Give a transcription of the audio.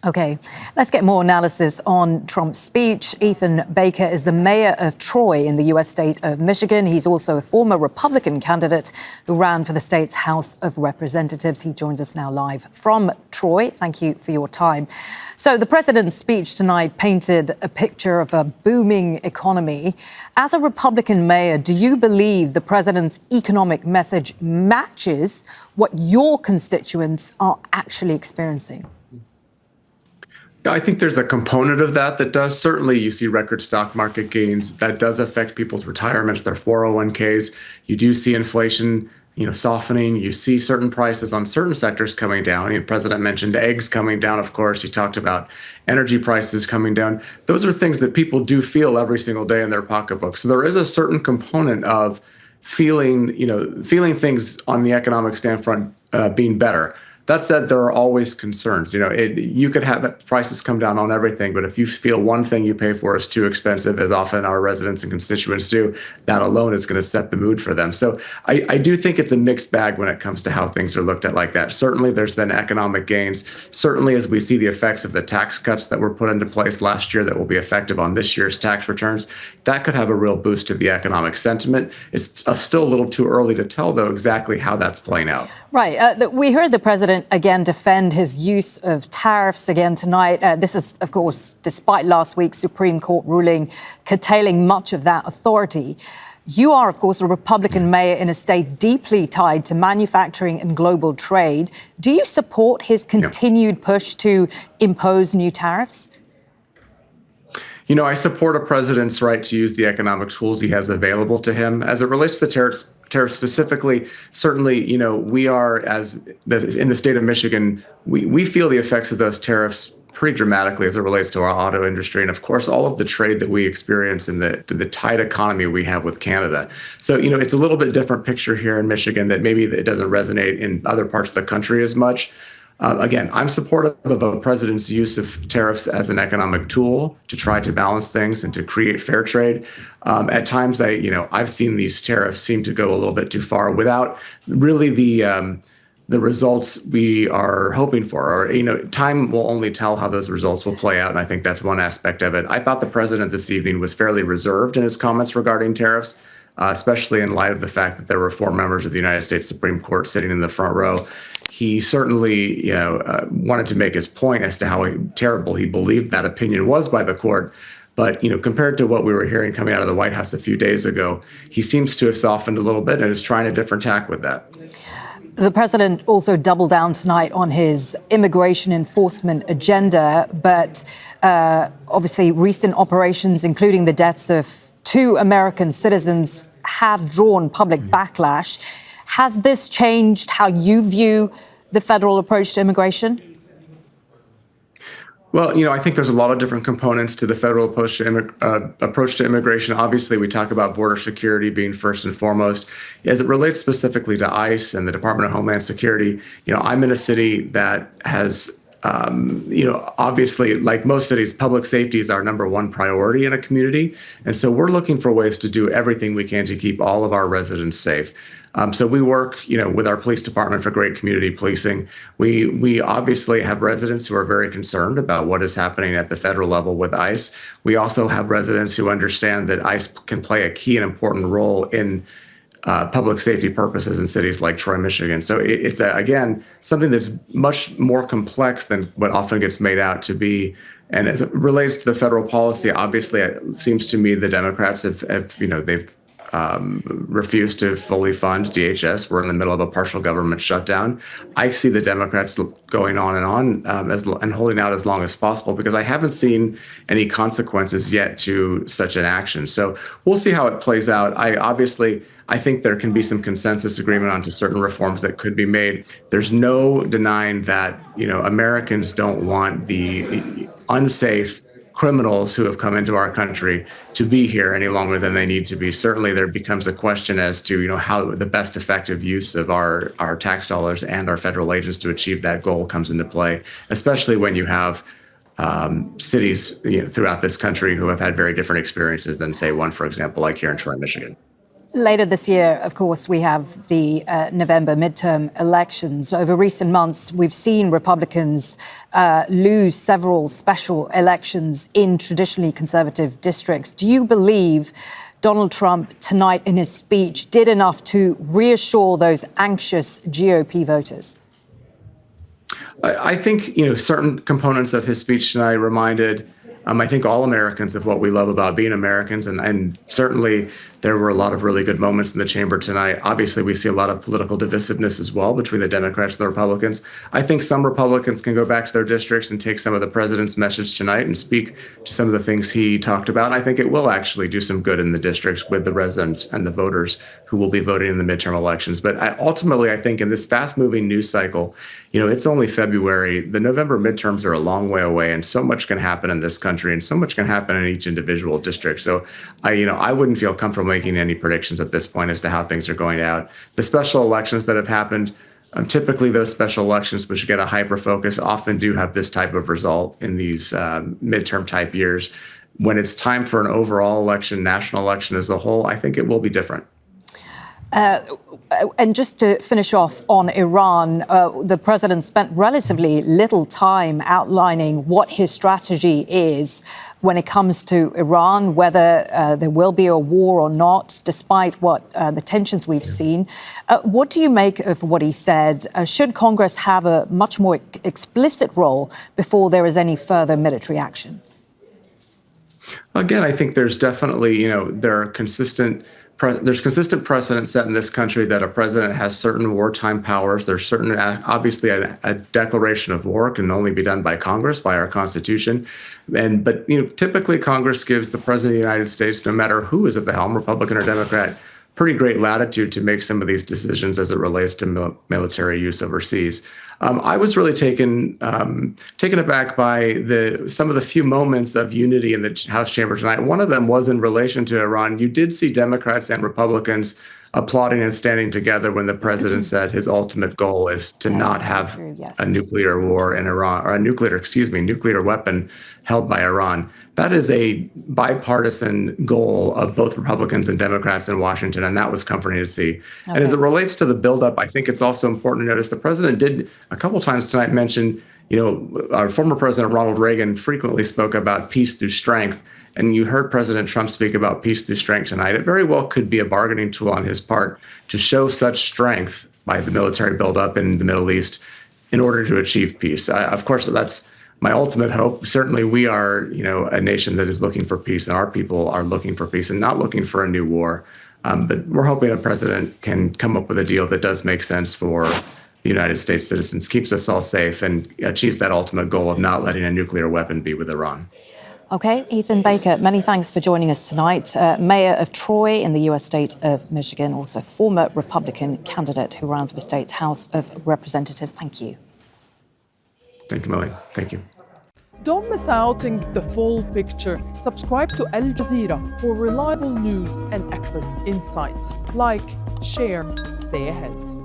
Okay, let's get more analysis on Trump's speech. Ethan Baker is the mayor of Troy in the U.S. state of Michigan. He's also a former Republican candidate who ran for the state's House of Representatives. He joins us now live from Troy. Thank you for your time. So the president's speech tonight painted a picture of a booming economy. As a Republican mayor, do you believe the president's economic message matches what your constituents are actually experiencing? I think there's a component of that does. Certainly, you see record stock market gains. That does affect people's retirements, their 401ks. You do see inflation, softening. You see certain prices on certain sectors coming down. The president mentioned eggs coming down, of course. He talked about energy prices coming down. Those are things that people do feel every single day in their pocketbook. So there is a certain component of feeling things on the economic standpoint being better. That said, there are always concerns. You could have prices come down on everything, but if you feel one thing you pay for is too expensive, as often our residents and constituents do, that alone is going to set the mood for them. So I do think it's a mixed bag when it comes to how things are looked at like that. Certainly, there's been economic gains. Certainly, as we see the effects of the tax cuts that were put into place last year that will be effective on this year's tax returns, that could have a real boost to the economic sentiment. It's still a little too early to tell, though, exactly how that's playing out. Right. We heard the president again defend his use of tariffs again tonight. This is, of course, despite last week's Supreme Court ruling curtailing much of that authority. You are, of course, a Republican mayor in a state deeply tied to manufacturing and global trade. Do you support his continued push to impose new tariffs? I support a president's right to use the economic tools he has available to him. As it relates to the tariffs specifically, certainly, we are, in the state of Michigan, we feel the effects of those tariffs pretty dramatically as it relates to our auto industry and, of course, all of the trade that we experience in the tight economy we have with Canada. So, it's a little bit different picture here in Michigan that maybe it doesn't resonate in other parts of the country as much. Again, I'm supportive of a president's use of tariffs as an economic tool to try to balance things and to create fair trade. At times, I've seen these tariffs seem to go a little bit too far without really the results we are hoping for. Or, time will only tell how those results will play out, and I think that's one aspect of it. I thought the president this evening was fairly reserved in his comments regarding tariffs, especially in light of the fact that there were 4 members of the United States Supreme Court sitting in the front row. He certainly, wanted to make his point as to how terrible he believed that opinion was by the court. But, compared to what we were hearing coming out of the White House a few days ago, he seems to have softened a little bit and is trying a different tack with that. The president also doubled down tonight on his immigration enforcement agenda, but obviously recent operations, including the deaths of 2 American citizens, have drawn public backlash. Has this changed how you view the federal approach to immigration? Well, I think there's a lot of different components to the federal approach to immigration. Obviously, we talk about border security being first and foremost. As it relates specifically to ICE and the Department of Homeland Security, I'm in a city that has obviously, like most cities, public safety is our number one priority in a community. And so we're looking for ways to do everything we can to keep all of our residents safe. So we work, with our police department for great community policing. We obviously have residents who are very concerned about what is happening at the federal level with ICE. We also have residents who understand that ICE can play a key and important role in public safety purposes in cities like Troy, Michigan. So it's, again, something that's much more complex than what often gets made out to be. And as it relates to the federal policy, obviously, it seems to me the Democrats have they've refused to fully fund DHS. We're in the middle of a partial government shutdown. I see the Democrats going on and holding out as long as possible because I haven't seen any consequences yet to such an action. So we'll see how it plays out. I think there can be some consensus agreement onto certain reforms that could be made. There's no denying that, Americans don't want the unsafe criminals who have come into our country to be here any longer than they need to be. Certainly, there becomes a question as to how the best effective use of our tax dollars and our federal agents to achieve that goal comes into play, especially when you have cities throughout this country who have had very different experiences than, say, one, for example, like here in Troy, Michigan. Later this year, of course, we have the November midterm elections. Over recent months, we've seen Republicans lose several special elections in traditionally conservative districts. Do you believe Donald Trump tonight in his speech did enough to reassure those anxious GOP voters? I think, certain components of his speech tonight reminded, I think, all Americans of what we love about being Americans. And certainly there were a lot of really good moments in the chamber tonight. Obviously, we see a lot of political divisiveness as well between the Democrats and the Republicans. I think some Republicans can go back to their districts and take some of the president's message tonight and speak to some of the things he talked about. And I think it will actually do some good in the districts with the residents and the voters who will be voting in the midterm elections. But ultimately, I think in this fast-moving news cycle, it's only February. The November midterms are a long way away, and so much can happen in this country, and so much can happen in each individual district. So, I wouldn't feel comfortable making any predictions at this point as to how things are going out. The special elections that have happened, typically those special elections, which get a hyper focus, often do have this type of result in these midterm type years. When it's time for an overall election, national election as a whole, I think it will be different. And just to finish off on Iran, the president spent relatively little time outlining what his strategy is when it comes to Iran, whether there will be a war or not, despite what the tensions we've seen. What do you make of what he said? Should Congress have a much more explicit role before there is any further military action? Again, I think there's definitely, there's consistent precedent set in this country that a president has certain wartime powers. There's obviously a declaration of war can only be done by Congress, by our Constitution. But typically Congress gives the president of the United States, no matter who is at the helm, Republican or Democrat, pretty great latitude to make some of these decisions as it relates to military use overseas. I was really taken aback by some of the few moments of unity in the House chamber tonight. One of them was in relation to Iran. You did see Democrats and Republicans applauding and standing together when the president said his ultimate goal is to not have a nuclear war in Iran, or a nuclear weapon held by Iran. That is a bipartisan goal of both Republicans and Democrats in Washington, and that was comforting to see. Okay. And as it relates to the buildup, I think it's also important to notice the president did a couple times tonight mention, our former president Ronald Reagan frequently spoke about peace through strength. And you heard President Trump speak about peace through strength tonight. It very well could be a bargaining tool on his part to show such strength by the military buildup in the Middle East in order to achieve peace. Of course, that's my ultimate hope. Certainly, we are, a nation that is looking for peace, and our people are looking for peace and not looking for a new war. But we're hoping a president can come up with a deal that does make sense for the United States citizens, keeps us all safe, and achieves that ultimate goal of not letting a nuclear weapon be with Iran. Okay, Ethan Baker, many thanks for joining us tonight. Mayor of Troy in the U.S. state of Michigan, also former Republican candidate who ran for the state's House of Representatives. Thank you. Thank you, Millie. Thank you. Don't miss out on the full picture. Subscribe to Al Jazeera for reliable news and expert insights. Like, share, stay ahead.